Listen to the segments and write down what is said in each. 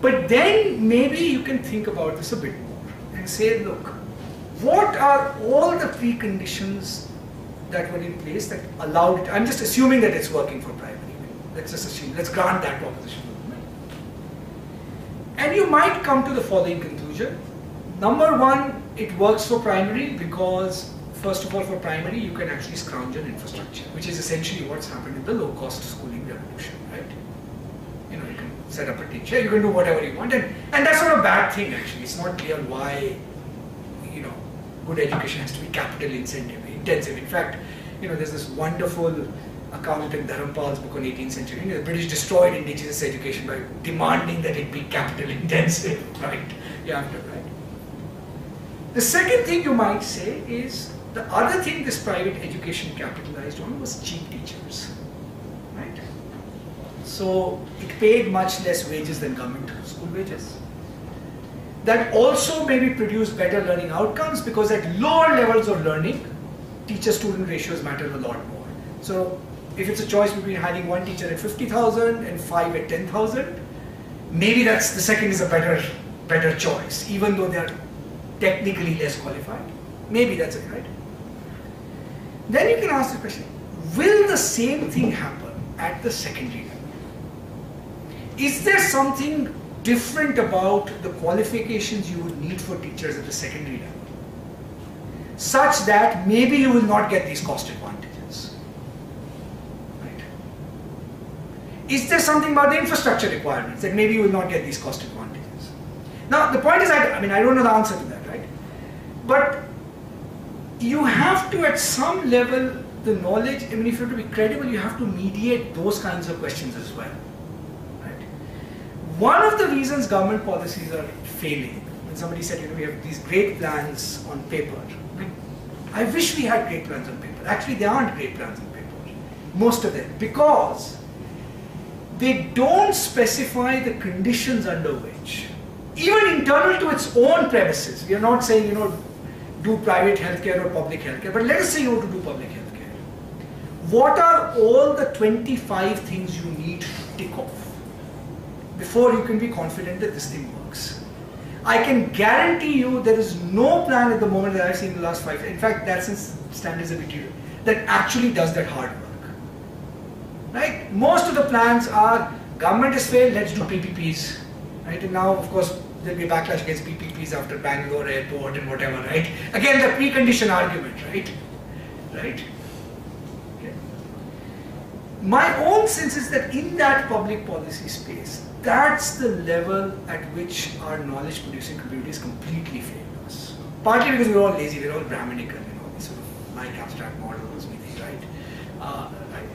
But then maybe you can think about this a bit more and say, look, what are all the preconditions that were in place that allowed it? I'm just assuming that it's working for primary. Let's just assume, let's grant that proposition. And you might come to the following conclusion. Number one, it works for primary because, first of all, for primary, you can actually scrounge an infrastructure, which is essentially what's happened in the low-cost schooling revolution, right? You know, you can set up a teacher, you can do whatever you want, and that's not a bad thing, actually. It's not clear why, you know, good education has to be capital intensive. In fact, you know, there's this wonderful account in Dharampal's book on 18th century. You know, the British destroyed indigenous education by demanding that it be capital intensive, right? You have to, right? The second thing you might say is, the other thing this private education capitalized on was cheap teachers, right? So it paid much less wages than government school wages. That also maybe produced better learning outcomes because at lower levels of learning, teacher-student ratios matter a lot more. So if it's a choice between having one teacher at 50,000 and 5 at 10,000, maybe the second is a better choice, even though they're technically less qualified. Maybe that's it, right? Then you can ask the question, will the same thing happen at the secondary level? Is there something different about the qualifications you would need for teachers at the secondary level, such that maybe you will not get these cost advantages? Right? Is there something about the infrastructure requirements that maybe you will not get these cost advantages? Now, the point is, I don't know the answer to that, right? But you have to, at some level, the knowledge, if you have to be credible, you have to mediate those kinds of questions as well. Right? One of the reasons government policies are failing, when somebody said, you know, we have these great plans on paper. I wish we had great plans on paper. Actually, there aren't great plans on paper, most of them, because they don't specify the conditions under which, even internal to its own premises, we are not saying, you know, do private healthcare or public healthcare, but let us say you want to do public healthcare. What are all the 25 things you need to tick off before you can be confident that this thing works? I can guarantee you there is no plan at the moment that I've seen in the last 5 years, in fact that's in standards of material, that actually does that hard work. Right? Most of the plans are, government has failed, let's do PPPs. Right? And now, of course, there'll be backlash against PPPs after Bangalore airport and whatever, right? Again, the precondition argument, right? Right? Okay. My own sense is that in that public policy space, that's the level at which our knowledge producing community is completely failed us. Partly because we're all lazy, we're all Brahminical, you know, we sort of like abstract models, we think, right? Right?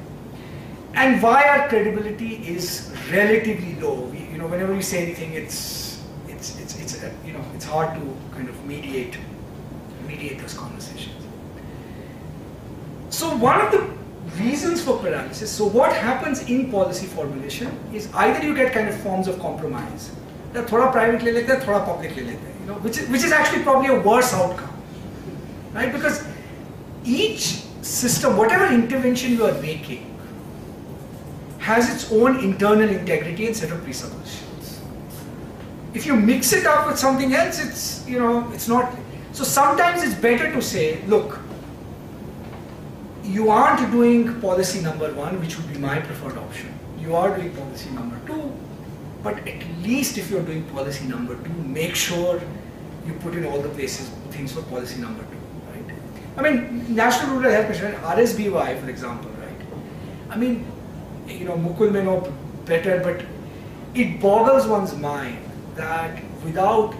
And why our credibility is relatively low. You know, whenever we say anything, it's you know, it's hard to kind of mediate those conversations. So one of the reasons for paralysis, so what happens in policy formulation is either you get kind of forms of compromise, that thoda private le lete hai, thoda public le lete hai, you know, which is actually probably a worse outcome, right? Because each system, whatever intervention you are making, has its own internal integrity and set of presuppositions. If you mix it up with something else, it's, you know, it's not. So sometimes it's better to say, look, you aren't doing policy number 1, which would be my preferred option. You are doing policy number 2, but at least if you're doing policy number 2, make sure you put in all the places, things for policy number 2, right? I mean, National Rural Health Mission, RSBY, for example, right? I mean, you know, Mukul may know better, but it boggles one's mind that without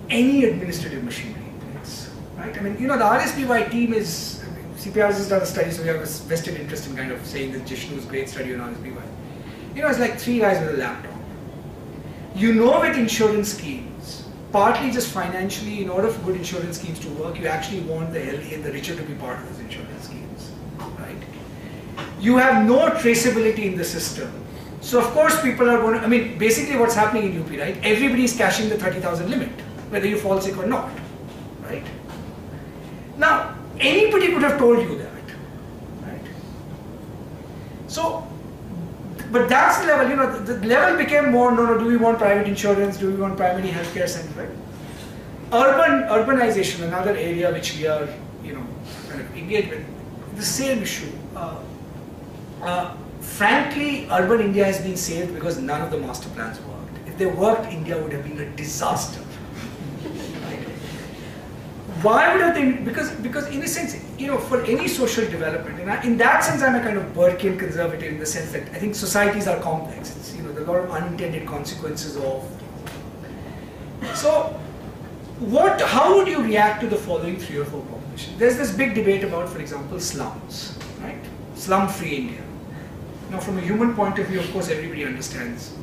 any administrative machinery in place, right? I mean, you know, the RSBY team is, CPRs has done a study, so we have a vested interest in kind of saying that Jishnu's great study on RSBY. You know, it's like 3 guys with a laptop. You know, with insurance schemes, partly just financially, in order for good insurance schemes to work, you actually want the healthy and the richer to be part of those insurance schemes, right? You have no traceability in the system. So of course people are going to, I mean, basically what's happening in UP, right? Everybody is cashing the 30,000 limit, whether you fall sick or not, right? Now, anybody could have told you that, right? So but that's the level, the level became more, no, do we want private insurance, do we want primary healthcare center, right? Urbanization, another area which we are, kind of engaged with, the same issue. Frankly, urban India has been saved because none of the master plans worked. If they worked, India would have been a disaster. Right? Why would have they? Because in a sense, for any social development, and in that sense, I'm a kind of Burkean conservative in the sense that I think societies are complex. It's, there are a lot of unintended consequences of. So, how would you react to the following 3 or 4 propositions? There's this big debate about, for example, slums, right? Slum-free India. Now, from a human point of view, of course, everybody understands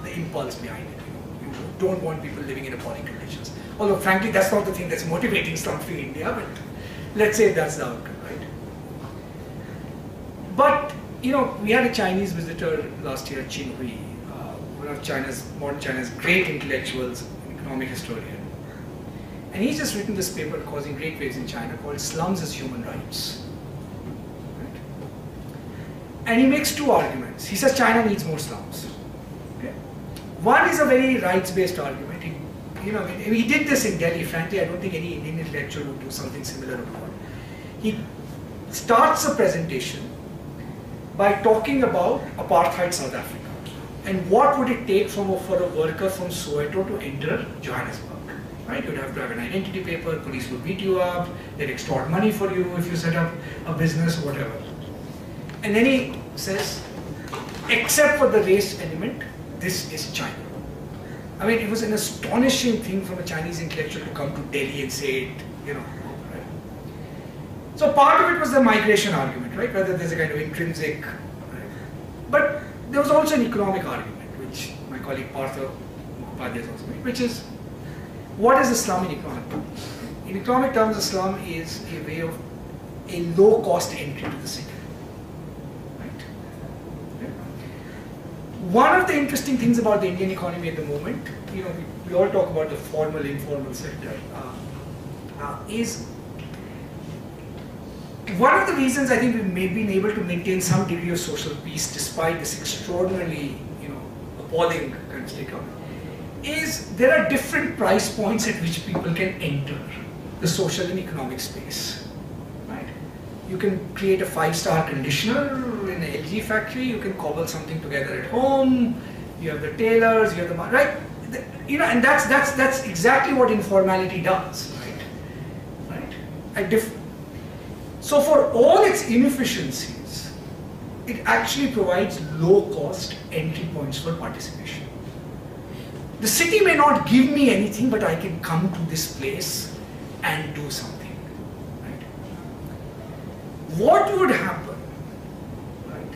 the impulse behind it. You don't want people living in appalling conditions. Although, frankly, that's not the thing that's motivating slum-free India, but let's say that's the outcome, right? But, we had a Chinese visitor last year, Qin Hui, one of modern China's great intellectuals, an economic historian. And he's just written this paper causing great waves in China called Slums as Human Rights. Right? And he makes 2 arguments. He says China needs more slums. Okay? One is a very rights-based argument. He did this in Delhi. Frankly, I don't think any Indian intellectual would do something similar abroad. He starts a presentation by talking about apartheid South Africa and what would it take for a worker from Soweto to enter Johannesburg. Right? You'd have to have an identity paper, police would beat you up, they'd extort money for you if you set up a business or whatever. And then he says, except for the race element, this is China. I mean, it was an astonishing thing from a Chinese intellectual to come to Delhi and say it, right? So part of it was the migration argument, right? Whether there's a kind of intrinsic, right? But there was also an economic argument, which my colleague Partha Mukhopadhyay has also made, which is, what is a slum in economic terms? In economic terms, a slum is a way of a low-cost entry to the city. Right? One of the interesting things about the Indian economy at the moment, we all talk about the formal, informal sector, is one of the reasons I think we've been able to maintain some degree of social peace despite this extraordinarily, appalling kind of state government, is there are different price points at which people can enter the social and economic space. Right? You can create a 5-star conditioner in an LG factory, you can cobble something together at home, you have the tailors, you have the, right? And that's exactly what informality does, right? So for all its inefficiencies, it actually provides low-cost entry points for participation. The city may not give me anything, but I can come to this place and do something. Right? What would happen, right,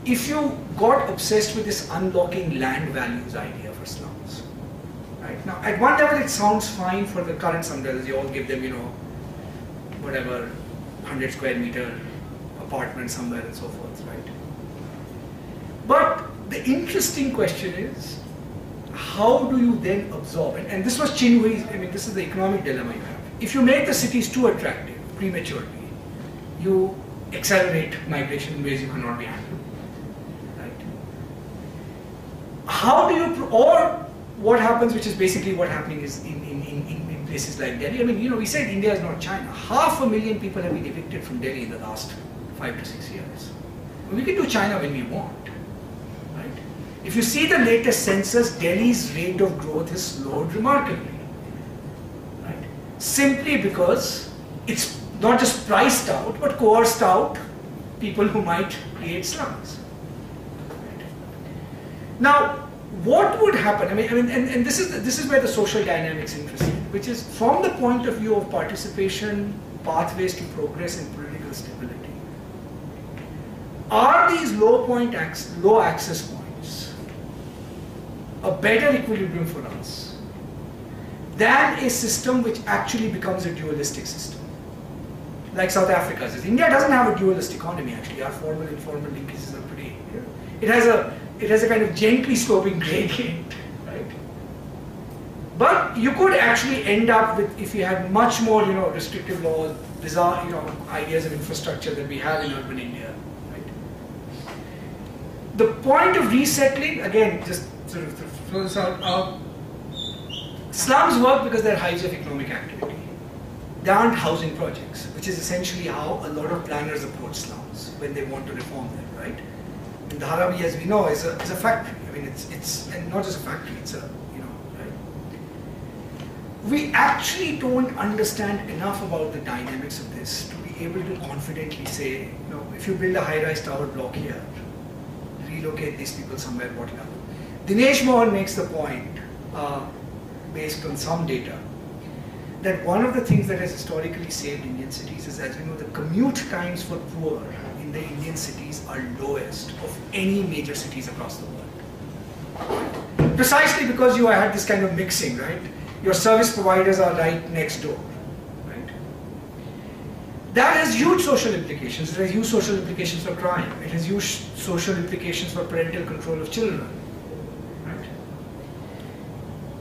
if you got obsessed with this unlocking land values idea for slums? Right? Now, at one level, it sounds fine for the current slum dwellers. You all give them, whatever, 100 square meter apartment somewhere and so forth, right? But the interesting question is, how do you then absorb? And this was Qin Hui's, this is the economic dilemma you have. If you make the cities too attractive prematurely, you accelerate migration in ways you cannot be handled. Right? How do you, or what happens, which is basically what happening is in places like Delhi. We said India is not China. 500,000 people have been evicted from Delhi in the last 5 to 6 years. We can do China when we want. Right? If you see the latest census, Delhi's rate of growth has slowed remarkably. Right? Simply because it's not just priced out, but coerced out people who might create slums. Right? Now, what would happen? And this is where the social dynamics interesting, which is from the point of view of participation, pathways to progress and political stability. Are these low access points a better equilibrium for us than a system which actually becomes a dualistic system, like South Africa's is? India doesn't have a dualist economy actually. Our formal informal linkages are pretty. It has a kind of gently sloping gradient, right? But you could actually end up with, if you had much more, restrictive laws, bizarre, ideas of infrastructure that we have in urban India, right? the point of resettling, again, just sort of throw this out, slums work because they're hives of economic activity. They aren't housing projects, which is essentially how a lot of planners approach slums when they want to reform them, right? And Dharavi, as we know, is a factory. I mean, it's and not just a factory, it's a, right? We actually don't understand enough about the dynamics of this to be able to confidently say, if you build a high-rise tower block here, relocate these people somewhere, whatever. Dinesh Mohan makes the point, based on some data, that one of the things that has historically saved Indian cities is, as we know, the commute times for poor in the Indian cities are lowest of any major cities across the world. Precisely because you had this kind of mixing, right? Your service providers are right next door, right? That has huge social implications. It has huge social implications for crime. It has huge social implications for parental control of children, right?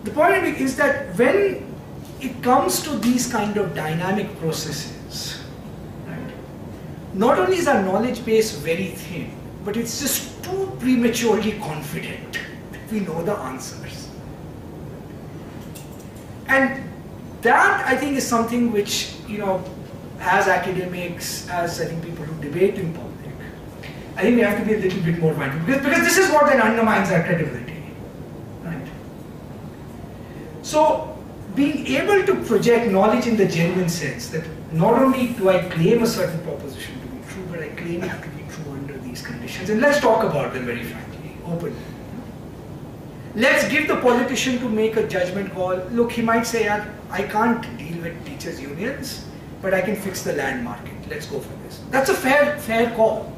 The point is that when it comes to these kind of dynamic processes, right, not only is our knowledge base very thin, but it's just too prematurely confident that we know the answers. And that, I think, is something which, as academics, as I think people who debate in public, I think we have to be a little bit more mindful, because this is what then undermines our credibility, right? So, being able to project knowledge in the genuine sense that not only do I claim a certain proposition to be true, but I claim it to be true under these conditions. And let's talk about them very frankly, openly. Let's give the politician to make a judgment call. Look, he might say, I can't deal with teachers' unions, but I can fix the land market. Let's go for this. That's a fair call.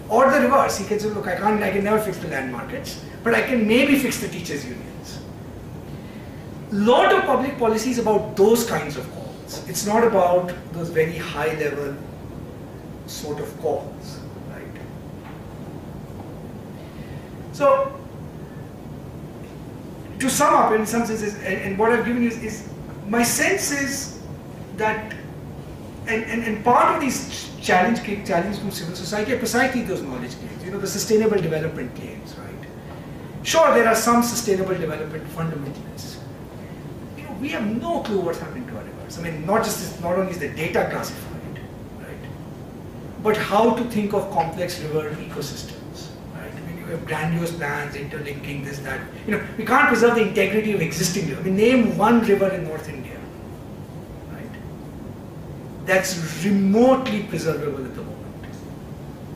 Or the reverse, he can say, look, I can never fix the land markets, but I can maybe fix the teachers' unions. Lot of public policy is about those kinds of calls. It's not about those very high level sort of calls, right? So, to sum up in some senses, and what I've given you is my sense is that, and part of these challenges from civil society are precisely those knowledge claims, the sustainable development claims, right? Sure, there are some sustainable development fundamentalists. We have no clue what's happening to our rivers. I mean, not only is the data classified, right, but how to think of complex river ecosystems, right? I mean, you have grandiose plans, interlinking this, that. We can't preserve the integrity of existing rivers. I mean, name one river in North India, right, that's remotely preservable at the moment,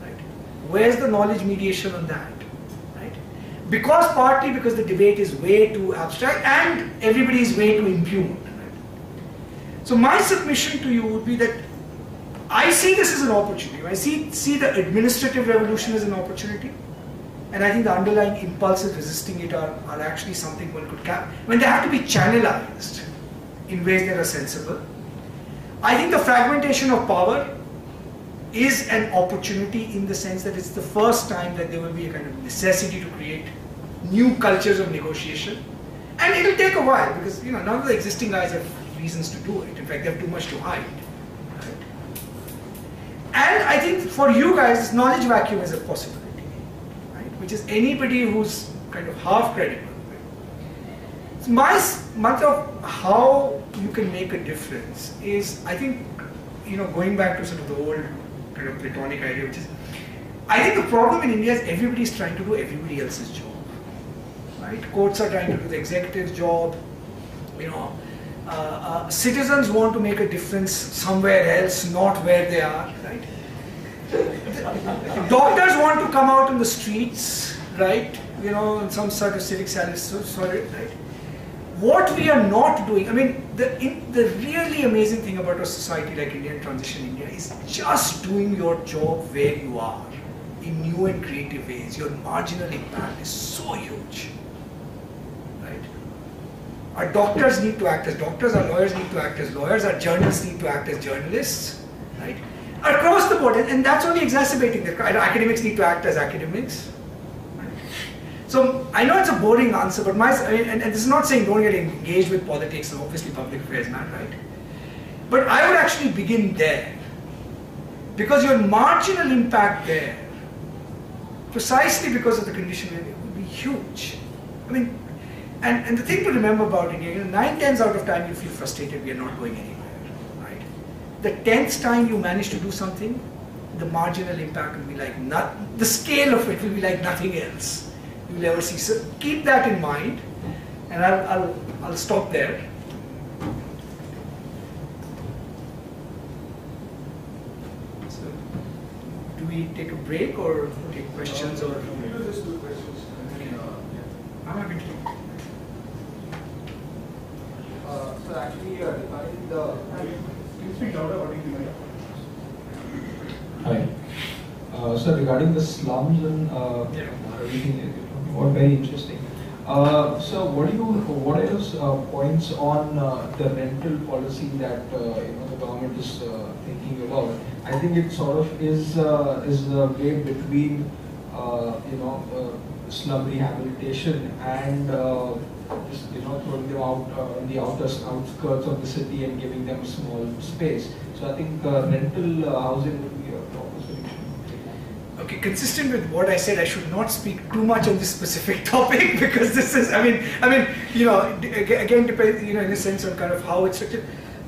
right? Where's the knowledge mediation on that? Partly because the debate is way too abstract and everybody is way too impugned. Right? So my submission to you would be that I see this as an opportunity. I see the administrative revolution as an opportunity, and I think the underlying impulses resisting it are actually something one could cap. When they have to be channelized in ways that are sensible. I think the fragmentation of power is an opportunity in the sense that it's the first time that there will be a kind of necessity to create new cultures of negotiation. And it'll take a while because none of the existing guys have reasons to do it. In fact, they have too much to hide. Right? And I think for you guys, this knowledge vacuum is a possibility, right? Which is anybody who's kind of half credible. Right? So my matter of how you can make a difference is, I think, going back to sort of the old kind of Platonic idea, which is, I think the problem in India is everybody's trying to do everybody else's job. Right? Courts are trying to do the executive's job. Citizens want to make a difference somewhere else, not where they are. Right? Doctors want to come out in the streets, right? In some sort of civic service, right? What we are not doing, I mean, the really amazing thing about a society like India and Transition India is just doing your job where you are in new and creative ways. Your marginal impact is so huge. Right? Our doctors need to act as doctors, our lawyers need to act as lawyers, our journalists need to act as journalists. Right? Across the board, and that's only exacerbating that. Academics need to act as academics. So I know it's a boring answer, but and this is not saying don't get engaged with politics, and obviously public affairs matter, right? But I would actually begin there, because your marginal impact there precisely because of the condition, it would be huge. I mean, and the thing to remember about India, 9 times out of 10 you feel frustrated, we are not going anywhere, right? The 10th time you manage to do something, the marginal impact will be like the scale of it will be like nothing else you'll ever see. So keep that in mind, and I'll stop there. So, do we take a break or take questions or? Just 2 questions. I'm happy to. So actually, regarding the. Can you speak louder? What do you mean? Hi. So regarding the slums and everything that you're talking about, very interesting. So what are your points on the rental policy that the government is thinking about? I think it sort of is the way between slum rehabilitation and just throwing them out on the outskirts of the city and giving them a small space. So I think rental housing would be a proper solution. Okay, consistent with what I said, I should not speak too much on this specific topic because this is, again depends, in a sense on kind of how it's structured.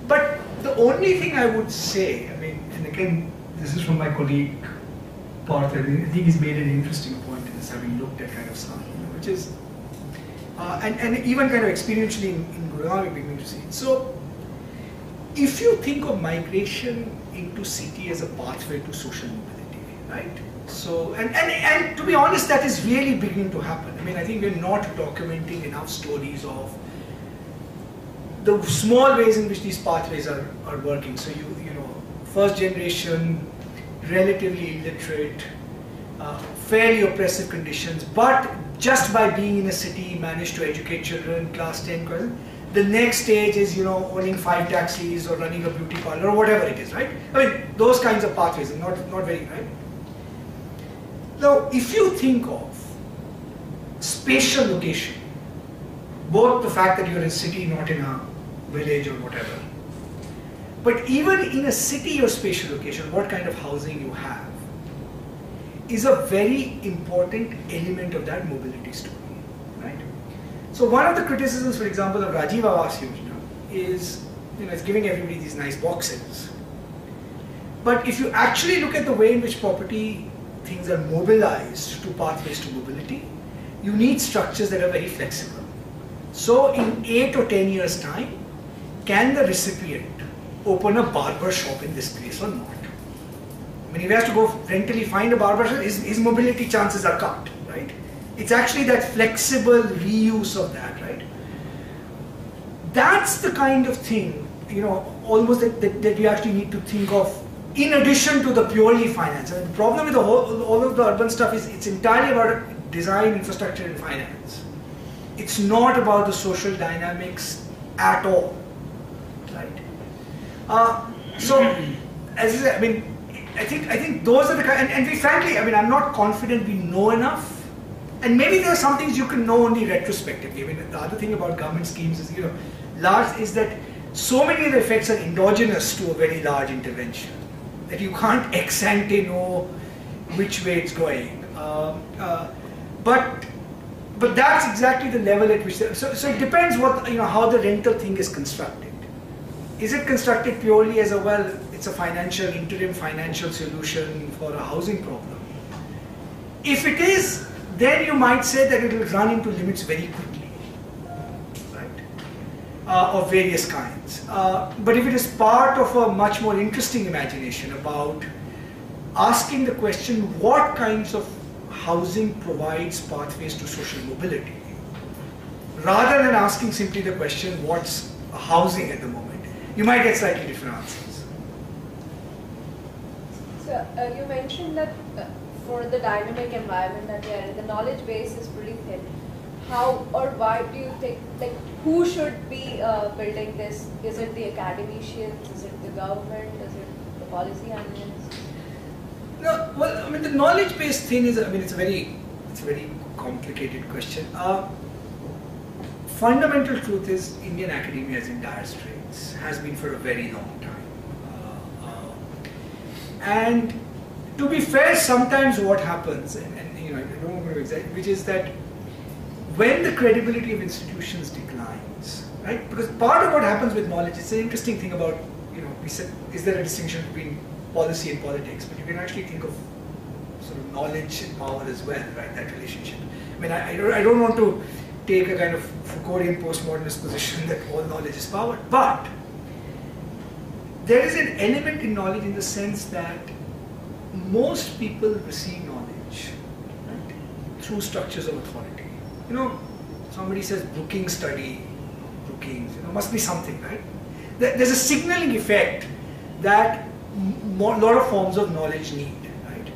But the only thing I would say, and again, this is from my colleague Parth, I think he's made an interesting point in this, having looked at kind of slum, which is, and even kind of experientially in Gurgaon, we're beginning to see it. So, if you think of migration into city as a pathway to social mobility, right? So, and to be honest, that is really beginning to happen. I think we're not documenting enough stories of the small ways in which these pathways are working. So first generation, relatively illiterate, fairly oppressive conditions, but just by being in a city, managed to educate children, class 10, the next stage is, owning 5 taxis or running a beauty parlor or whatever it is, right? Those kinds of pathways are not very, right? Now, if you think of spatial location, both the fact that you're in a city, not in a village or whatever, but even in a city or spatial location, what kind of housing you have is a very important element of that mobility story, right? So one of the criticisms, for example, of Rajiv Awas Yojana is, it's giving everybody these nice boxes. But if you actually look at the way in which property things are mobilized to pathways to mobility, you need structures that are very flexible. So in 8 or 10 years' time, can the recipient open a barber shop in this place or not? If he has to go rentally find a barber shop, his mobility chances are cut, right? It's actually that flexible reuse of that, right? That's the kind of thing, almost that you actually need to think of in addition to the purely finance. The problem with all of the urban stuff is it's entirely about design, infrastructure and finance. It's not about the social dynamics at all, right? So, as I said, I think those are the kind, and we frankly, I'm not confident we know enough. And maybe there are some things you can know only retrospectively. The other thing about government schemes is, is that so many of the effects are endogenous to a very large intervention that you can't ex ante know which way it's going. But that's exactly the level at which. So it depends what how the rental thing is constructed. Is it constructed purely as it's a interim financial solution for a housing problem? If it is, then you might say that it will run into limits very quickly, right? Of various kinds. But if it is part of a much more interesting imagination about asking the question, what kinds of housing provides pathways to social mobility, rather than asking simply the question, what's housing at the moment, you might get slightly different answers. So you mentioned that for the dynamic environment that we are in, the knowledge base is pretty thin. How or why do you think, who should be building this? Is it the academicians? Is it the government? Is it the policy analysts? No, well, the knowledge base thing is, it's a very complicated question. Fundamental truth is Indian academia is in dire straits, has been for a very long time. And to be fair, sometimes what happens, and I don't want to exaggerate, which is that when the credibility of institutions declines, right? Because part of what happens with knowledge, it's an interesting thing about, we said, is there a distinction between policy and politics? But you can actually think of sort of knowledge and power as well, right? That relationship. I mean, I don't want to take a kind of Foucauldian postmodernist position that all knowledge is power, but there is an element in knowledge in the sense that most people receive knowledge, right, through structures of authority. Somebody says Brookings study, Brookings, must be something, right? There's a signaling effect that a lot of forms of knowledge need, right?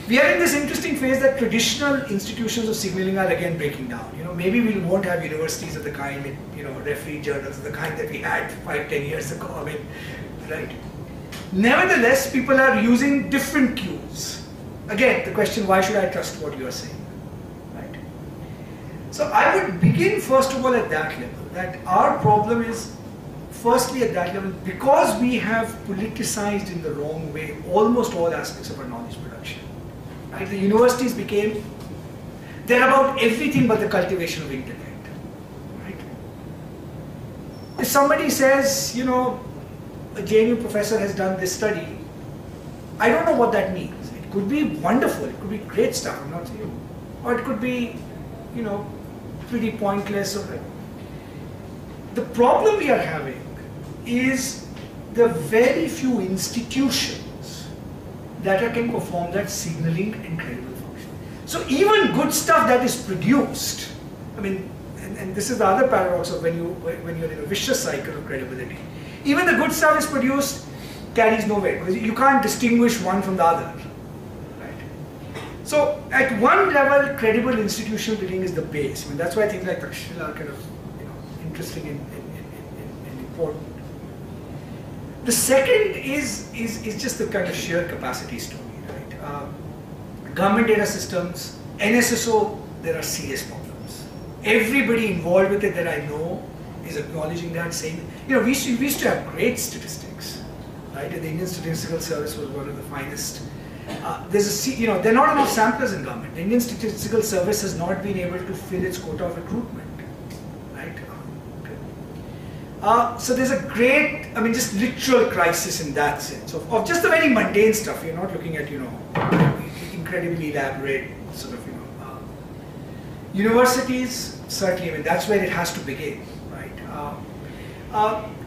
We are in this interesting phase that traditional institutions of signaling are again breaking down. Maybe we won't have universities of the kind, referee journals of the kind that we had 5-10 years ago. I mean, right? Nevertheless, people are using different cues. Again, the question, why should I trust what you are saying? Right? So I would begin first of all at that level, that our problem is firstly at that level, because we have politicized in the wrong way almost all aspects of our knowledge production. Right? The universities became, they're about everything but the cultivation of intellect. Right? If somebody says, a JNU professor has done this study, I don't know what that means. It could be wonderful, it could be great stuff, I'm not saying, or it could be, pretty pointless. The problem we are having is the very few institutions that can perform that signaling and credible function. So even good stuff that is produced, I mean, and this is the other paradox of when you're in a vicious cycle of credibility. Even the good stuff is produced carries no weight because you can't distinguish one from the other. Right? So at one level, credible institutional building is the base. I mean, that's why things like Takshashila are kind of interesting and important. The second is just the kind of sheer capacity story. Right? Government data systems, NSSO, there are serious problems. Everybody involved with it that I know is acknowledging that, saying, we used to have great statistics, right? And the Indian Statistical Service was one of the finest. There are not enough samplers in government. The Indian Statistical Service has not been able to fill its quota of recruitment, right? So there's a great, just literal crisis in that sense of just the very mundane stuff. You're not looking at, incredibly elaborate sort of, universities, certainly, that's where it has to begin.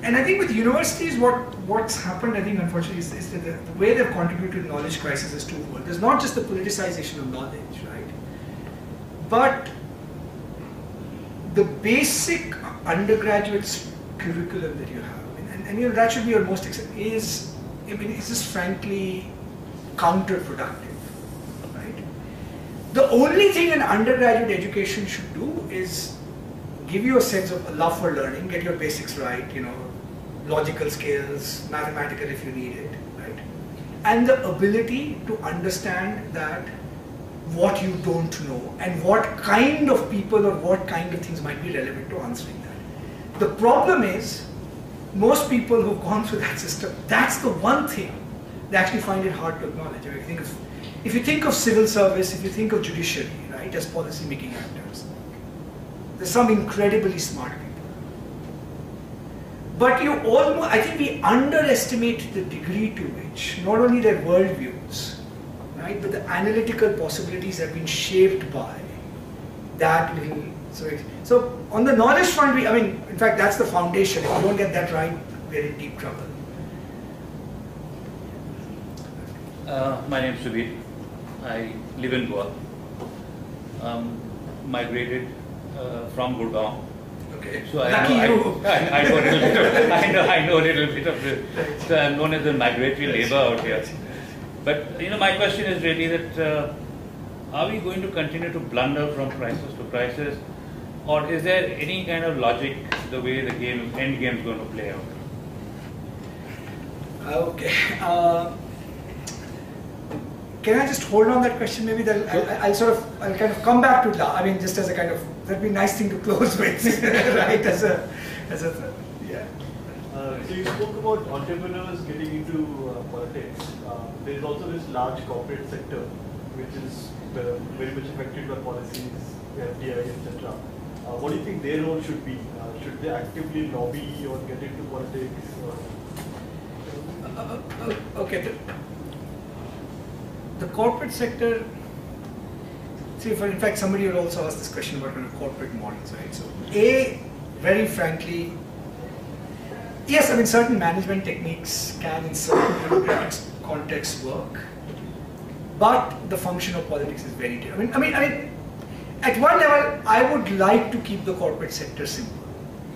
And I think with universities, what's happened, I think, unfortunately, is that the way they've contributed to the knowledge crisis is twofold. There's not just the politicization of knowledge, right? But the basic undergraduate curriculum that you have, and that should be your most is just frankly counterproductive, right? The only thing an undergraduate education should do is give you a sense of a love for learning, get your basics right, logical skills, mathematical if you need it, right? And the ability to understand that what you don't know and what kind of people or what kind of things might be relevant to answering that. The problem is, most people who've gone through that system, that's the one thing they actually find it hard to acknowledge. If you think of civil service, if you think of judiciary, right, as policy making actors, there's some incredibly smart people. But I think we underestimate the degree to which not only their worldviews, right, but the analytical possibilities have been shaped by that little. So on the knowledge front, in fact, that's the foundation. If you don't get that right, we're in deep trouble. My name is Subir. I live in Goa. Migrated from Gurgaon. Okay. So I know a little bit of this. So I'm known as a migratory labor out here. But my question is really that are we going to continue to blunder from crisis to crisis, or is there any kind of logic the way the end game is going to play out? Okay. Can I just hold on that question? Maybe I'll kind of come back to that. Just as a kind of, that'd be a nice thing to close with, right? Yeah. So you spoke about entrepreneurs getting into politics. There is also this large corporate sector, which is very much affected by policies, FDI, etc. What do you think their role should be? Should they actively lobby or get into politics? Okay. The corporate sector. See, in fact, somebody will also ask this question about kind of corporate models, right? So, very frankly, yes, I mean, certain management techniques can in certain contexts work, but the function of politics is very different. I mean, at one level, I would like to keep the corporate sector simple.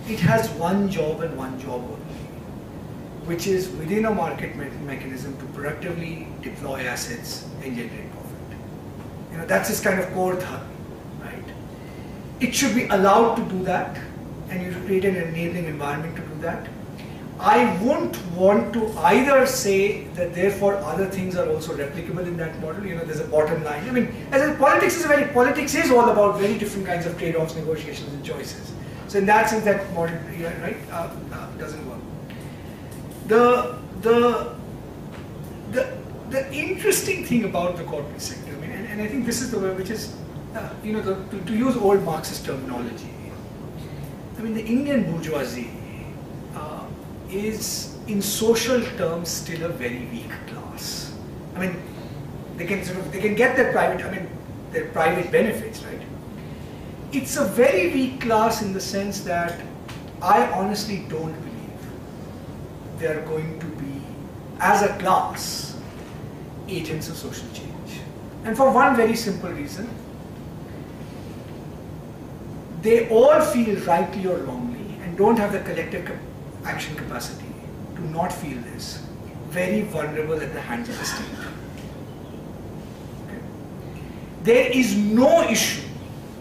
It has one job and one job only, which is within a market mechanism to productively deploy assets and generate profit. You know, that's its kind of core dharma, right? It should be allowed to do that, and you should create an enabling environment to do that. I won't want to either say that therefore other things are also replicable in that model. You know, there's a bottom line. I mean, politics is all about very different kinds of trade-offs, negotiations, and choices. So in that sense, that model, right, doesn't work. The interesting thing about the corporate sector, I mean, and I think this is the way, which is, you know, to use old Marxist terminology. I mean, the Indian bourgeoisie is, in social terms, still a very weak class. I mean, they can get their private benefits, right? It's a very weak class in the sense that I honestly don't believe they are going to be, as a class, agents of social change. And for one very simple reason, they all feel rightly or wrongly, and don't have the collective action capacity to not feel this, very vulnerable at the hands of the state. Okay. There is no issue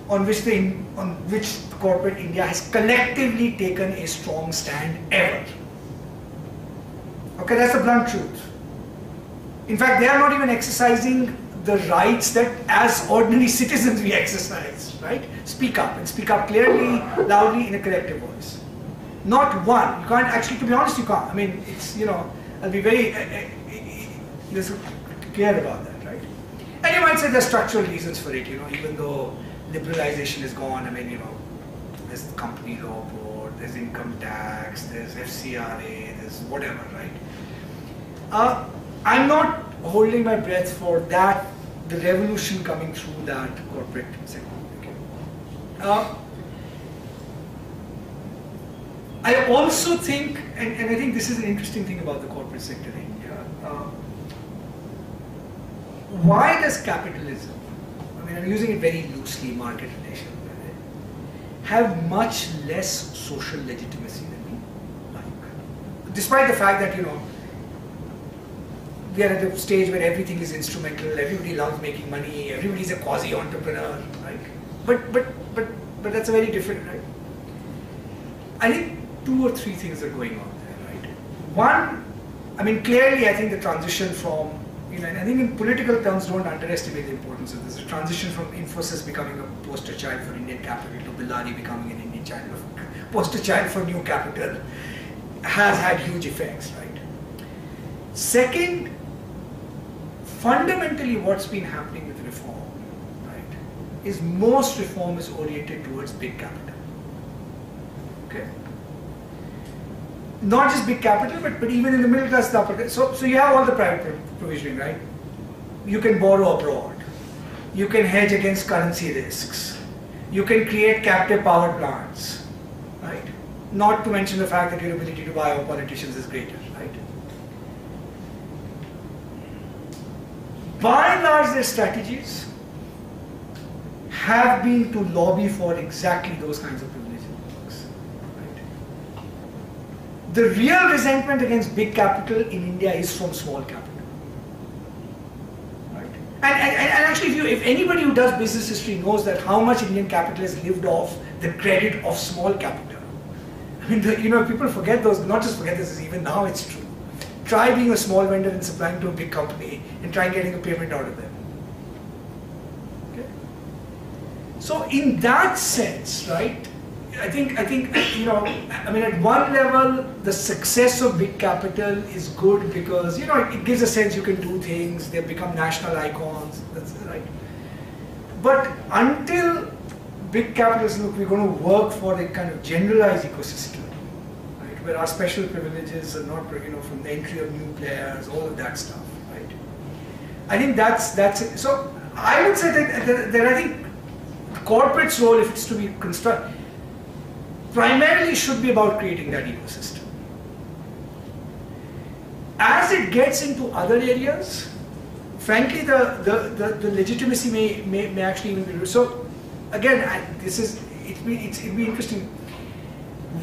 on which corporate India has collectively taken a strong stand ever. Okay, that's the blunt truth. In fact, they are not even exercising the rights that as ordinary citizens we exercise, right? Speak up, and speak up clearly, loudly, in a collective voice. Not one. You can't actually, to be honest, you can't. I mean, it's, you know, I'll be very clear about that, right? And you might say there's structural reasons for it, you know, even though liberalization is gone. I mean, you know, there's the company law board, there's income tax, there's FCRA, there's whatever, right? I'm not holding my breath for that, the revolution coming through that corporate sector. Okay. I also think, and I think this is an interesting thing about the corporate sector in India, why does capitalism, I mean, I'm using it very loosely, market relation, have much less social legitimacy than we like? Despite the fact that, you know, we are at the stage where everything is instrumental, everybody loves making money, everybody's a quasi-entrepreneur, right? But that's a very different, right? I think 2 or 3 things are going on there, right? One, I mean, clearly I think the transition from, you know, and I think in political terms, don't underestimate the importance of this. The transition from Infosys becoming a poster child for Indian capital to Billari becoming an Indian child, poster child for new capital has had huge effects, right? Second, fundamentally what's been happening with reform, right, is most reform is oriented towards big capital. Okay? Not just big capital, but even in the middle class, the upper class. So you have all the private provisioning, right? You can borrow abroad. You can hedge against currency risks. You can create captive power plants, right? Not to mention the fact that your ability to buy our politicians is greater, right? By and large, their strategies have been to lobby for exactly those kinds of privileges. The real resentment against big capital in India is from small capital, right? And actually, if anybody who does business history knows that how much Indian capital has lived off the credit of small capital. I mean, you know, people forget those. Not just forget this. Even now, it's true. Try being a small vendor and supplying to a big company and try getting a payment out of them. Okay. So in that sense, right? I think you know, I mean, at one level, the success of big capital is good because, you know, it gives a sense you can do things, they become national icons, that's right. But until big capitalists look, we're going to work for a kind of generalized ecosystem, right, where our special privileges are not, from the entry of new players, all of that stuff, right? I think that's it. So I would say that I think corporate's role, if it's to be constructed, primarily should be about creating that ecosystem. As it gets into other areas, frankly, the legitimacy may actually even be reduced. So again, it'd be interesting.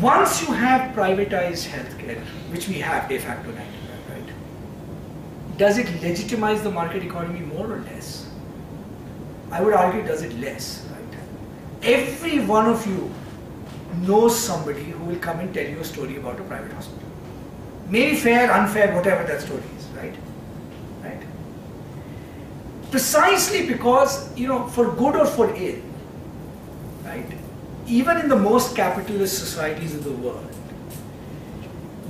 Once you have privatized healthcare, which we have de facto 95, right? Does it legitimize the market economy more or less? I would argue, does it less, right? Every one of you knows somebody who will come and tell you a story about a private hospital. Maybe fair, unfair, whatever that story is, right? Right? Precisely because, for good or for ill, right? Even in the most capitalist societies of the world,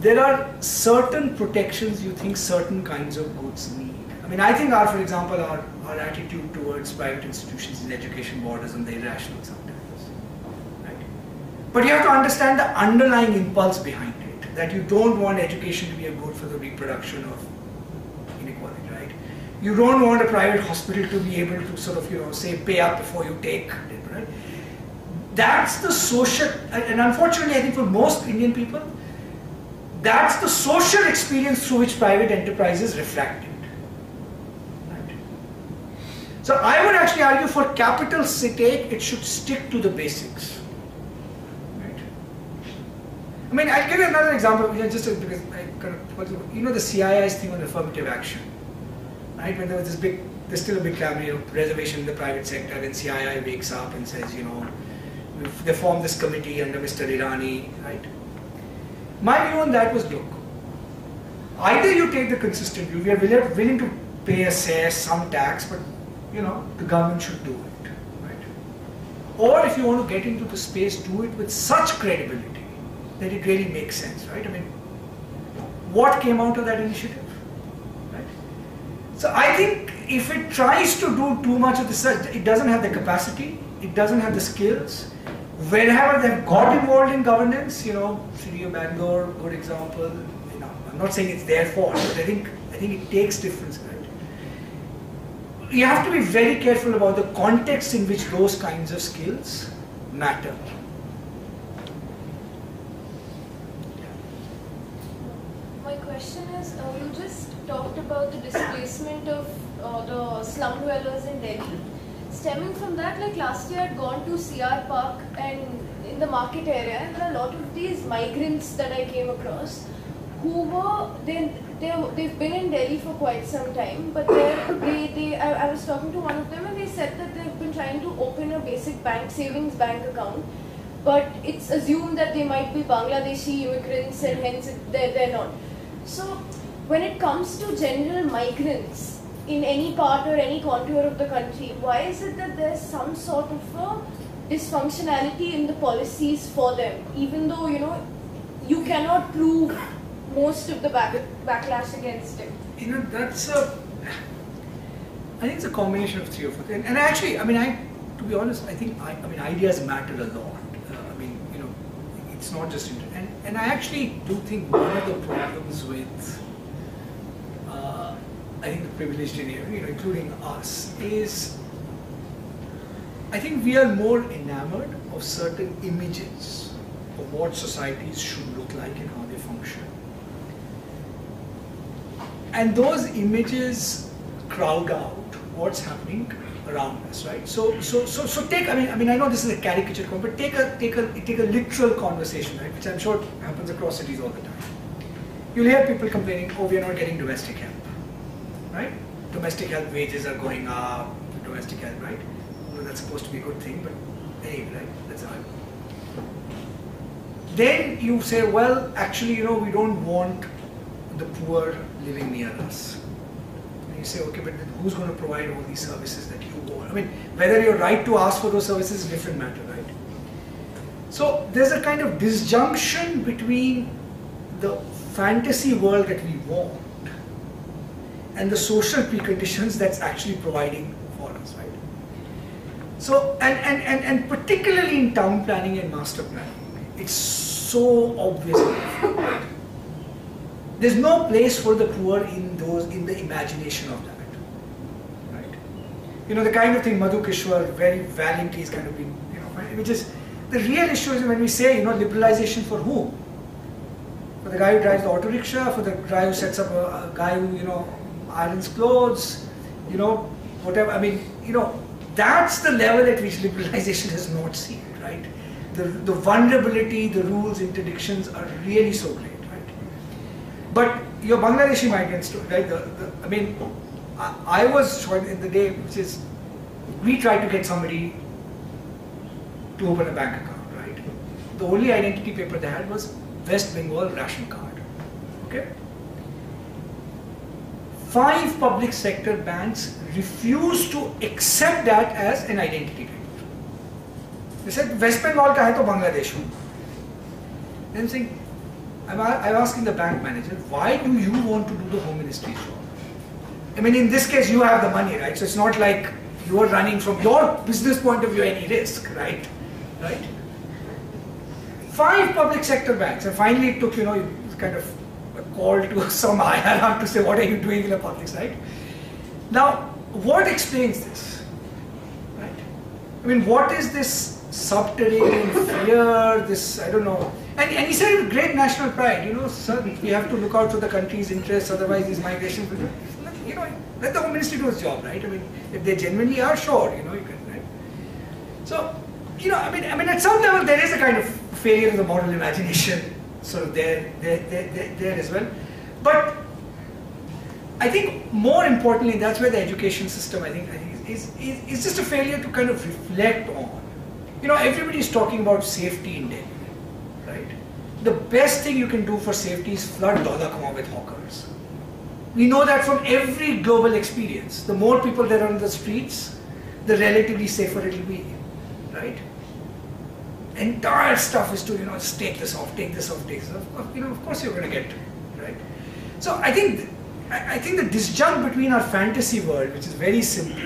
there are certain protections you think certain kinds of goods need. I mean, I think for example, our attitude towards private institutions in education borders on the irrational sometimes, right? But you have to understand the underlying impulse behind it, that you don't want education to be a good for the reproduction of inequality, right? You don't want a private hospital to be able to sort of, say, pay up before you take it, right? That's the social, and unfortunately I think for most Indian people, that's the social experience through which private enterprises reflect it. Right? So I would actually argue for capital's sake, it should stick to the basics. Right? I mean, I'll give you another example, just because I kind of, the CII's thing on affirmative action. Right? When there was there's still a big reservation in the private sector, then CII wakes up and says, they formed this committee under Mr. Irani, right? My view on that was, look, either you take the consistent view, we are willing to pay a cess, some tax, but the government should do it, right? Or if you want to get into the space, do it with such credibility that it really makes sense, right? I mean, what came out of that initiative, right? So I think if it tries to do too much of this, it doesn't have the capacity, it doesn't have the skills. Wherever they've got involved in governance, City of Bangalore, good example. I'm not saying it's their fault, but I think it takes difference, right? You have to be very careful about the context in which those kinds of skills matter. My question is, you just talked about the displacement of the slum dwellers in Delhi. Stemming from that, like last year I had gone to CR Park and in the market area, and there are a lot of these migrants that I came across who were, they've been in Delhi for quite some time, but I was talking to one of them and they said that they've been trying to open a basic savings bank account, but it's assumed that they might be Bangladeshi immigrants and hence they're not. So when it comes to general migrants, in any part or any contour of the country, why is it that there's some sort of a dysfunctionality in the policies for them, even though, you cannot prove most of the backlash against it? I think it's a combination of three or four things. And actually, to be honest, I think ideas matter a lot. It's not just, and I actually do think one of the problems with I think the privileged in here, including us, is I think we are more enamored of certain images of what societies should look like and how they function. And those images crowd out what's happening around us, right? So take, I know this is a caricature, but take a literal conversation, right, which I'm sure happens across cities all the time. You'll hear people complaining, oh, we are not getting domestic help. Right? Domestic help wages are going up, domestic help, right? Well, that's supposed to be a good thing, but anyway, right? That's how. Then you say, well, actually, we don't want the poor living near us. And you say, okay, but who's going to provide all these services that you want? Whether you're right to ask for those services is a different matter, right? So there's a kind of disjunction between the fantasy world that we want and the social preconditions that's actually providing for us, right? So, and particularly in town planning and master planning, it's so obvious. There's no place for the poor in the imagination of that, right? You know, the kind of thing Madhu Kishwar very valiantly is kind of been, you know, which is, the real issue is when we say, you know, liberalization for whom? For the guy who drives the auto rickshaw, for the guy who sets up a guy who, you know, irons clothes, you know, whatever. I mean, you know, that's the level at which liberalization has not seen, right? The vulnerability, the rules, interdictions are really so great, right? But your Bangladeshi migrant story, right? I mean, I was showing in the day, which is, we tried to get somebody to open a bank account, right? The only identity paper they had was West Bengal ration card, okay? 5 public sector banks refused to accept that as an identity paper. They said, West Bengal ka hai to Bangladesh ho. Then I'm saying, I'm asking the bank manager, why do you want to do the Home Ministry's job? I mean, in this case, you have the money, right? So it's not like you are running from your business point of view any risk, right? Right? 5 public sector banks, and finally it took, you know, kind of a call to some IRR to say, what are you doing in a public site? Now, what explains this? Right? I mean, what is this subterranean fear, this, I don't know. And he said with great national pride, you know, sir, we have to look out for the country's interests, otherwise these migration will, you know, let the Home Ministry do its job, right? I mean, if they genuinely are, sure, you know, you can, right? So, you know, I mean, at some level there is a kind of failure of the moral imagination sort of there as well. But I think more importantly, that's where the education system, I think is just a failure to kind of reflect on. You know, everybody is talking about safety in Delhi, right? The best thing you can do for safety is flood Dholakama with hawkers. We know that from every global experience. The more people there are on the streets, the relatively safer it will be, right? Entire stuff is to, you know, take this off, take this off, take this off. You know, of course you're going to get, right? So I think the disjunct between our fantasy world, which is very simple,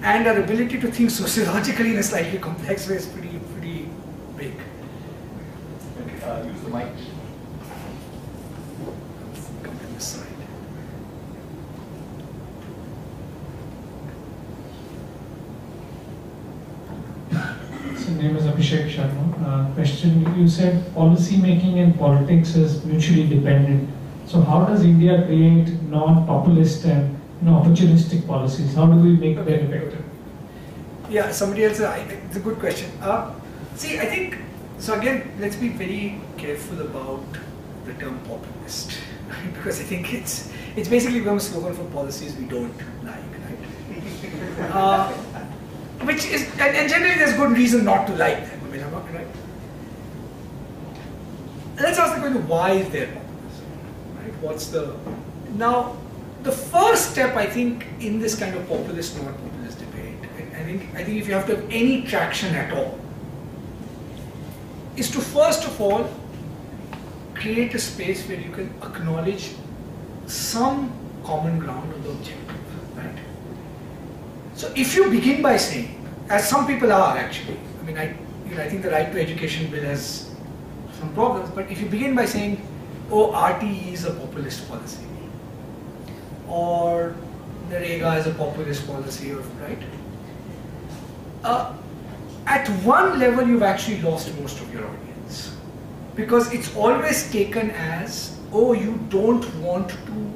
and our ability to think sociologically in a slightly complex way is pretty big. Okay, use the mic. Come to this side. So, name is Abhishek Sharma. Question: you said policy making and politics is mutually dependent. So, how does India create non-populist and opportunistic policies? How do we make that effective? Yeah, somebody else. It's a good question. See, I think so. Again, let's be very careful about the term populist, right? Because I think it's basically become a slogan for policies we don't like, right? Which is, and generally there's good reason not to like them. I mean, I'm not right. Let's ask the question: why is there populism? Right? What's the now? The first step, I think, in this kind of populist, not populist debate, I think if you have to have any traction at all, is to first of all create a space where you can acknowledge some common ground of the objective, right? So if you begin by saying, as some people are actually, I mean, I think the right to education bill has some problems, but if you begin by saying, oh, RTE is a populist policy, or Narega is a populist policy, or right? At one level, you've actually lost most of your audience, because it's always taken as, oh, you don't want to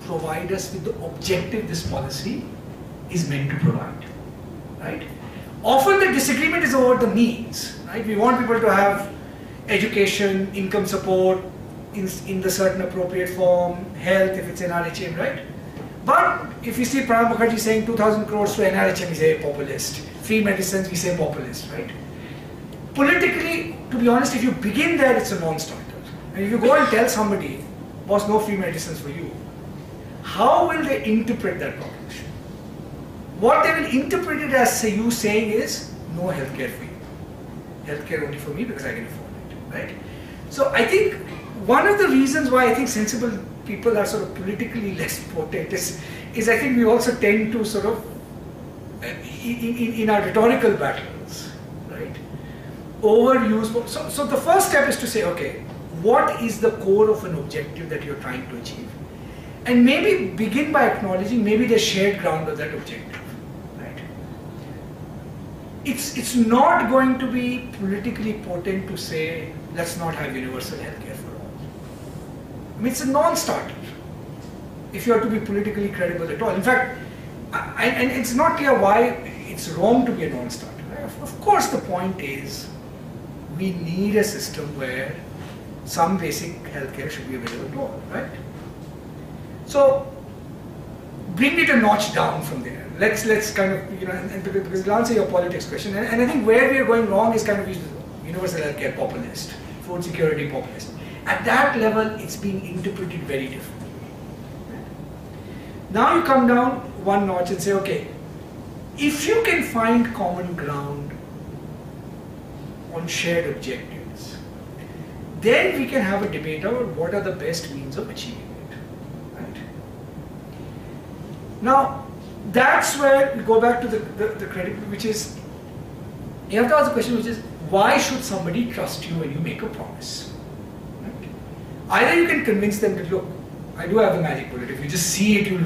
provide us with the objective this policy is meant to provide, right? Often the disagreement is over the means, right? We want people to have education, income support, in the certain appropriate form, health if it's NRHM, right? But if you see Pranab Mukherjee saying 2,000 crores to NRHM, we say populist. Free medicines, we say populist, right? Politically, to be honest, if you begin there, it's a non-starter. And if you go and tell somebody, boss, no free medicines for you, how will they interpret that proposition? What they will interpret it as say, you saying is, no healthcare for you. Healthcare only for me because I can afford it, right? So I think one of the reasons why I think sensible people are sort of politically less potent is I think we also tend to sort of in our rhetorical battles, right, overuse. So the first step is to say, okay, what is the core of an objective that you're trying to achieve? And maybe begin by acknowledging maybe the shared ground of that objective, right? It's not going to be politically potent to say, let's not have universal healthcare for all. I mean, it's a non-starter if you are to be politically credible at all. In fact, and it's not clear why it's wrong to be a non-starter. Of course, the point is we need a system where some basic healthcare should be available to all, right? So bring it a notch down from there. Let's kind of, and because it'll answer your politics question. And I think where we are going wrong is kind of universal healthcare populist, food security populist. At that level, it's being interpreted very differently. Now you come down one notch and say, okay, if you can find common ground on shared objectives, then we can have a debate about what are the best means of achieving it. Right? Now, that's where we go back to the credibility, which is, you have to ask the question, which is, why should somebody trust you when you make a promise? Right? Either you can convince them that, look, I do have the magic bullet. If you just see it, you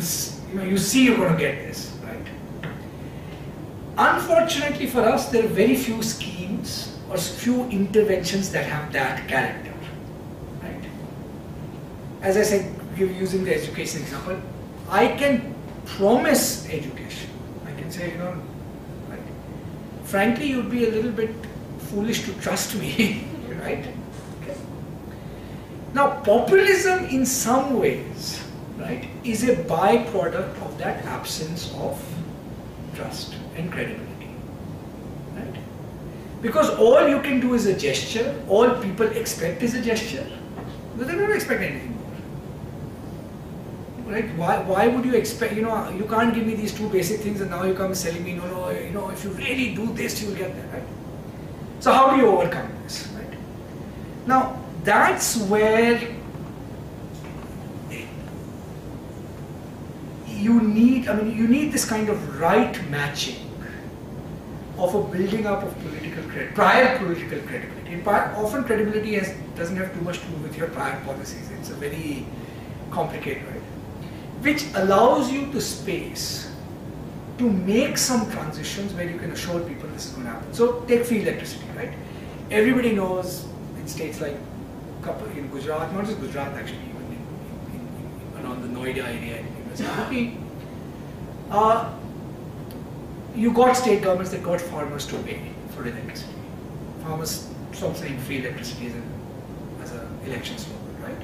see you're going to get this, right? Unfortunately for us, there are very few schemes or few interventions that have that character, right? As I said, using the education example, I can promise education. I can say, right? Frankly, you'd be a little bit foolish to trust me, right? Now, populism in some ways, right, is a byproduct of that absence of trust and credibility, right? Because all you can do is a gesture, all people expect is a gesture, but they don't expect anything more, right? Why would you expect, you can't give me these two basic things and now you come selling me, no, if you really do this, you will get that, right? So how do you overcome this, right? Now, that's where you need this kind of right matching of a building up of prior political credibility. Often credibility doesn't have too much to do with your prior policies. It's a very complicated, right? Which allows you the space to make some transitions where you can assure people this is going to happen. So take free electricity, right? Everybody knows in states like in Gujarat, not just Gujarat actually, even around the Noida area in UP, you got state governments that got farmers to pay for electricity. Farmers stopped saying free electricity as an election slogan, right?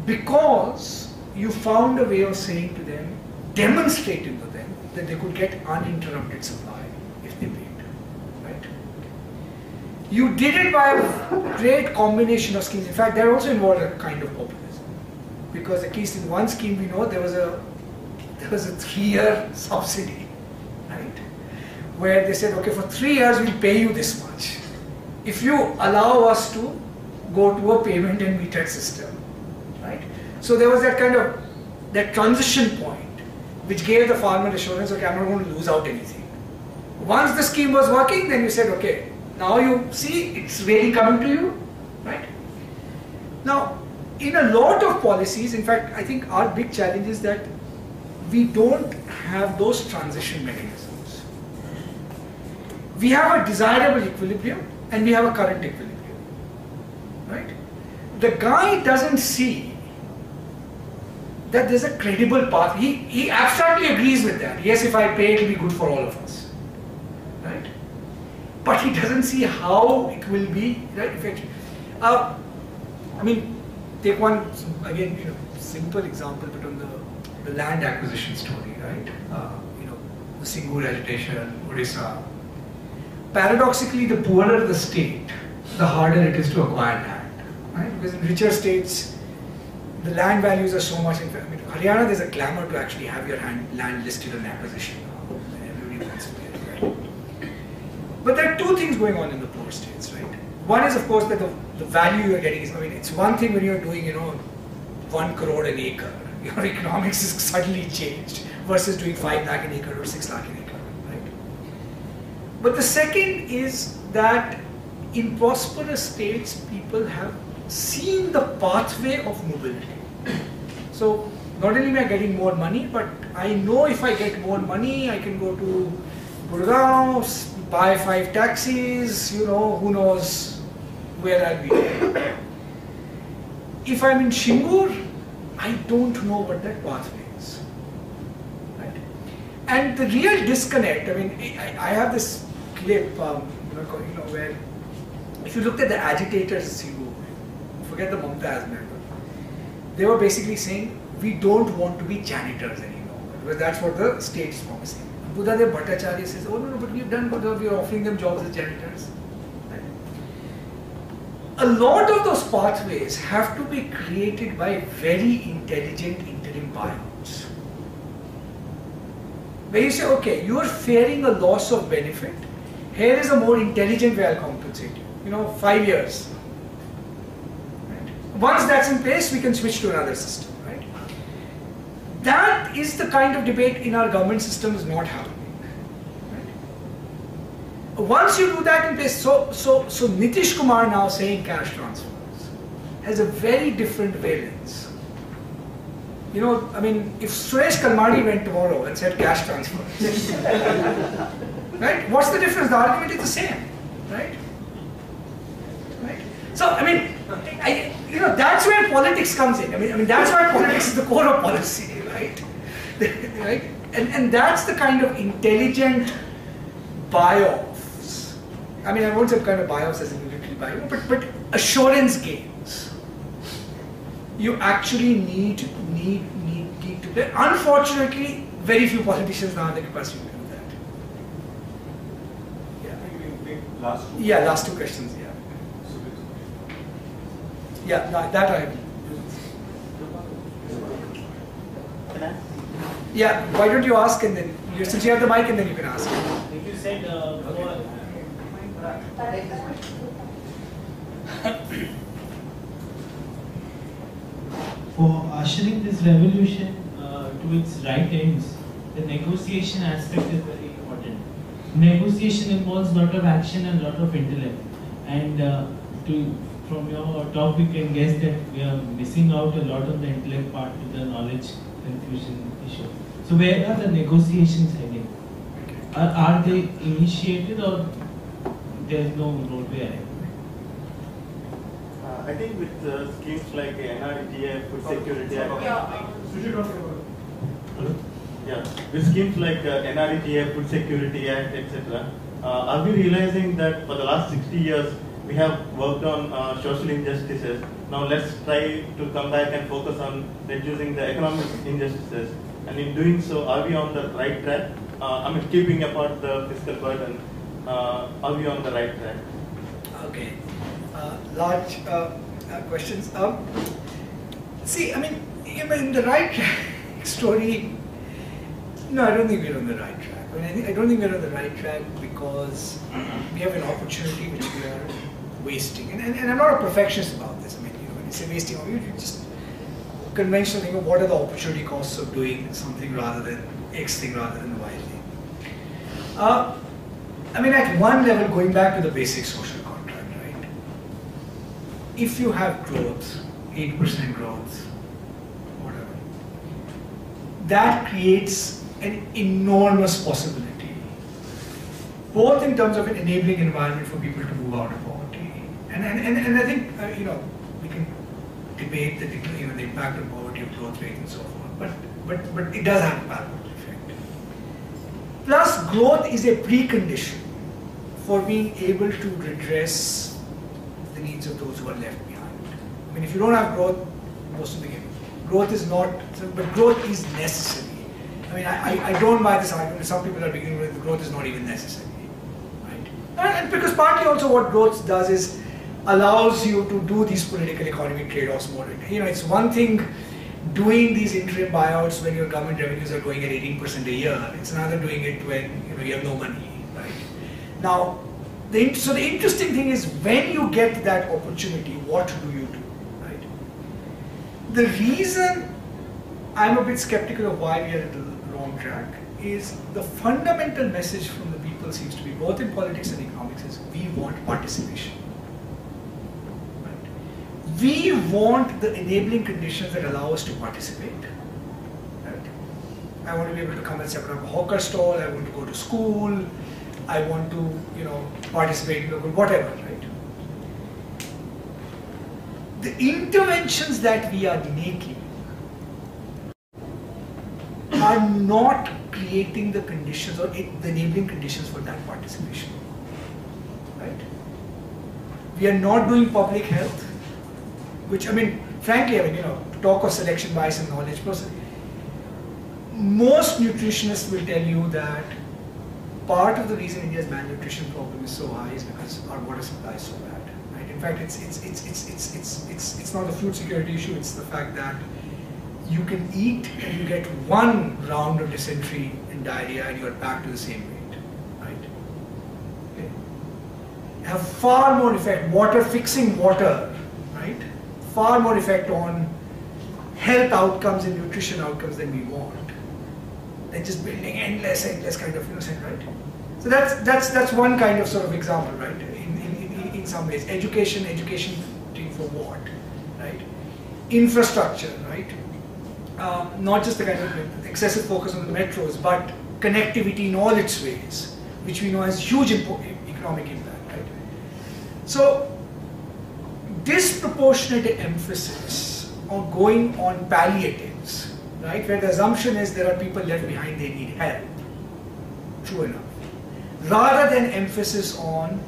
Because you found a way of saying to them, demonstrating to them that they could get uninterrupted supply if they paid. You did it by a great combination of schemes. In fact, that also involved a kind of populism. Because at least in one scheme we know there was a 3-year subsidy, right? Where they said, okay, for 3 years we'll pay you this much. If you allow us to go to a payment and metered system, right? So there was that transition point which gave the farmer assurance, okay, I'm not going to lose out anything. Once the scheme was working, then you said, okay, now you see it's really coming to you, right? Now, in a lot of policies, in fact, I think our big challenge is that we don't have those transition mechanisms. We have a desirable equilibrium and we have a current equilibrium, right? The guy doesn't see that there's a credible path. He abstractly agrees with that. Yes, if I pay, it will be good for all of us, right? But he doesn't see how it will be, right, effective. Take one, again, simple example, but on the land acquisition story, right? The Singur agitation, Odisha. Paradoxically, the poorer the state, the harder it is to acquire land, right? Because in richer states, the land values are so much. In fact, Haryana, there's a clamor to actually have your land listed on acquisition. Everybody wants to get it, right? But there are two things going on in the poor states, right? One is, of course, that the value you're getting is, it's one thing when you're doing, 1 crore an acre. Your economics is suddenly changed. versus doing 5 lakh an acre or 6 lakh an acre, right? But the second is that in prosperous states, people have seen the pathway of mobility. So not only am I getting more money, but I know if I get more money, I can go to Gurgaon, buy 5 taxis, you know, who knows where I'll be. If I'm in Shingur, I don't know what that pathway is. Right? And the real disconnect, I mean, I have this clip, where if you looked at the agitators, forget the Mumtaz matter, they were basically saying, we don't want to be janitors anymore, because that's what the state is promising. Buddhadev Bhattacharya says, oh no, but we've done, we are offering them jobs as janitors. Right? A lot of those pathways have to be created by very intelligent interim buyouts. Where you say, okay, you are fearing a loss of benefit, here is a more intelligent way I'll compensate you. You know, 5 years. Right? Once that's in place, we can switch to another system. Right? That is the kind of debate in our government system is not happening. Right? Once you do that in place, so Nitish Kumar now saying cash transfers has a very different valence. You know, I mean, if Suresh Kalmani went tomorrow and said cash transfers, right? What's the difference? The argument is the same, right? Right? So, I mean, that's where politics comes in. I mean, that's why politics is the core of policy, right? Right? And that's the kind of intelligent buy-offs. I mean, I won't say kind of buy-offs as in literally buy-off, but assurance gains. You actually need to play. Unfortunately, very few politicians now have the capacity to do that. Yeah. Last two questions. Yeah. Yeah, no, that I. Yeah, why don't you ask and then, since you have the mic and then you can ask. If you said for ushering this revolution to its right ends, the negotiation aspect is very important. Negotiation involves a lot of action and a lot of intellect. And from your talk, we can guess that we are missing out a lot of the intellect part to the knowledge confusion issue. So where are the negotiations heading? Are they initiated or there is no roadway ahead? I think with schemes like NREGA, Food Security Act. Yeah, with schemes like NREGA, Food Security Act, etc. Are we realizing that for the last 60 years we have worked on social injustices? Now let's try to come back and focus on reducing the economic injustices. And in doing so, are we on the right track? I mean, keeping apart the fiscal burden, are we on the right track? Okay, large questions. See, I mean, in the right track story, no, I don't think we're on the right track. I don't think we're on the right track because we have an opportunity which we are wasting. And I'm not a perfectionist about this. I mean, when you say wasting, you just conventional thing of what are the opportunity costs of doing something rather than X thing rather than Y thing. I mean, at one level, going back to the basic social contract, right? If you have growth, 8% growth, whatever, that creates an enormous possibility, both in terms of an enabling environment for people to move out of poverty, and I think we can debate the impact of poverty of growth rate and so forth, but it does have a parallel effect. Plus, growth is a precondition for being able to redress the needs of those who are left behind. I mean, if you don't have growth, most of the game, growth is not, but growth is necessary. I mean, I don't buy this argument. Some people are beginning with growth is not even necessary, right? And because partly also what growth does is allows you to do these political economy trade-offs more. It's one thing doing these interim buyouts when your government revenues are growing at 18% a year. It's another doing it when you have no money, right? Now, so the interesting thing is when you get that opportunity, what do you do, right? The reason I'm a bit skeptical of why we are at the wrong wrong track is the fundamental message from the people seems to be, both in politics and economics, is we want participation. Right? We want the enabling conditions that allow us to participate. Right? I want to be able to come and set up a hawker stall, I want to go to school, I want to, participate in local whatever, right? The interventions that we are making are not creating the conditions or the enabling conditions for that participation, right? We are not doing public health, which, frankly, to talk of selection bias and knowledge person, most nutritionists will tell you that part of the reason India's malnutrition problem is so high is because our water supply is so bad. Right? In fact, it's not a food security issue. It's the fact that you can eat and you get one round of dysentery and diarrhea and you're back to the same weight. Right? Okay. Have far more effect. Water, fixing water, right? Far more effect on health outcomes and nutrition outcomes than we want. Than just building endless kind of right? So that's one kind of sort of example, right? In some ways, education for what, right? Infrastructure, right? Not just the kind of excessive focus on the metros, but connectivity in all its ways, which we know has huge economic impact, right? So disproportionate emphasis on going on palliatives, right, where the assumption is there are people left behind, they need help, true enough, rather than emphasis on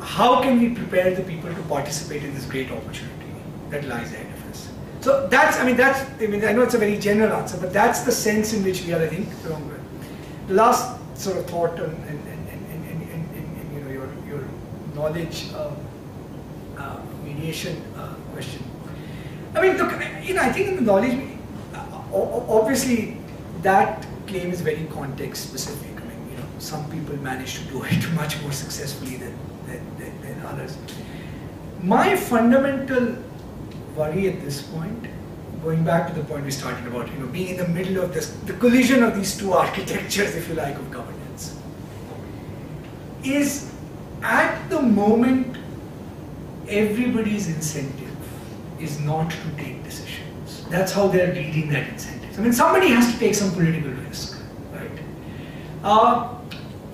how can we prepare the people to participate in this great opportunity that lies ahead of us. So I know it's a very general answer, but that's the sense in which we are, I think, along with. The last sort of thought on your knowledge mediation question. Look, I think in the knowledge, obviously that claim is very context specific. Some people manage to do it much more successfully than others. My fundamental worry at this point, going back to the point we started about, being in the middle of the collision of these two architectures, if you like, of governance, is at the moment everybody's incentive is not to take decisions. That's how they're reading that incentive. Somebody has to take some political risk, right?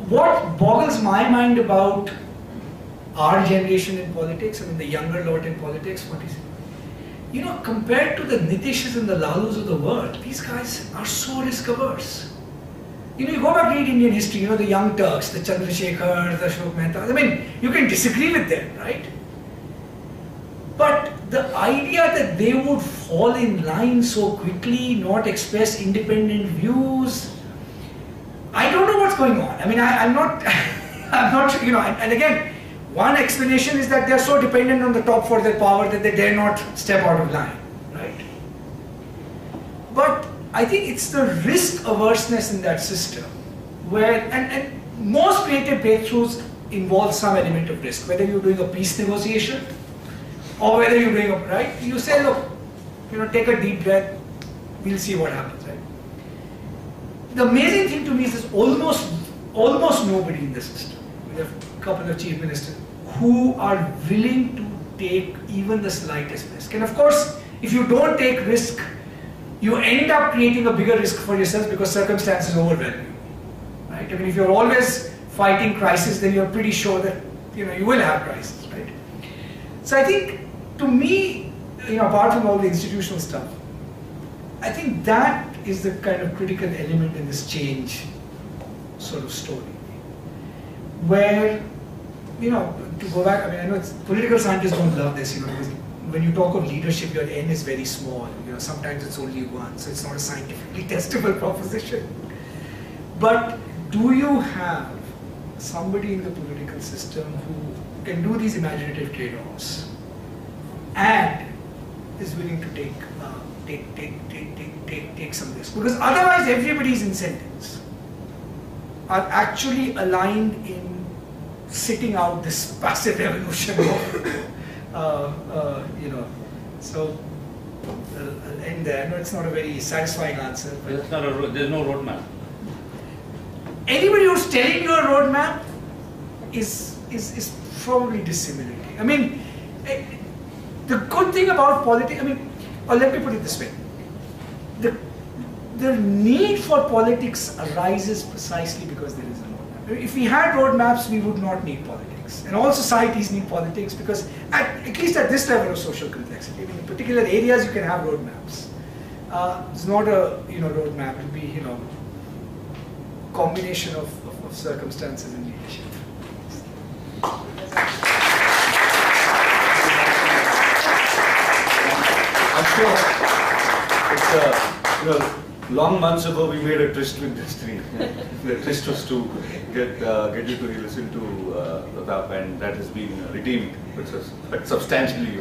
What boggles my mind about our generation in politics, the younger lot in politics, what is it? Compared to the Nitishs and the Lalus of the world, these guys are so risk averse. You go back and read Indian history, the young Turks, the Chandrasekhar, the Ashok Mehta, you can disagree with them, right? But the idea that they would fall in line so quickly, not express independent views, I don't know what's going on. I'm not sure, and again, one explanation is that they're so dependent on the top for their power that they dare not step out of line, right? But I think it's the risk averseness in that system where, and most creative breakthroughs involve some element of risk, whether you're doing a peace negotiation or whether you're doing right? You say, look, take a deep breath, we'll see what happens, right? The amazing thing to me is there's almost nobody in the system. We have a couple of chief ministers who are willing to take even the slightest risk. And of course, if you don't take risk, you end up creating a bigger risk for yourself because circumstances overwhelm you, right? If you're always fighting crisis, then you're pretty sure that you will have crisis, right? So I think, to me, apart from all the institutional stuff, I think that is the kind of critical element in this change sort of story, where, to go back, I know political scientists don't love this, because when you talk of leadership, your N is very small, sometimes it's only one, so it's not a scientifically testable proposition. But do you have somebody in the political system who can do these imaginative trade-offs and is willing to take some risk? Because otherwise everybody's incentives are actually aligned in sitting out this passive evolution of, so I'll end there. No, it's not a very satisfying answer. There's no roadmap. Anybody who's telling you a roadmap is probably dissimulating. I mean, the good thing about politics, I mean, or let me put it this way. The need for politics arises precisely because there is a roadmap. If we had roadmaps, we would not need politics. And all societies need politics because, at least at this level of social complexity, I mean, in particular areas you can have roadmaps. It's not a roadmap, it will be combination of circumstances and leadership. I'm sure it's long months ago we made a tryst with destiny. The tryst was to get you to listen to Pratap, and that has been redeemed, which was quite substantially.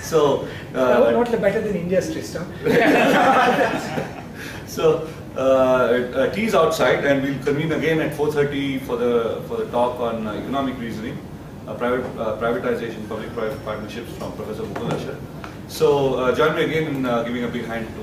So not better than India's tryst, huh? So tea is outside, and we'll convene again at 4:30 for the talk on economic reasoning, privatization, public-private partnerships from Professor Mukul. So join me again in giving a big hand to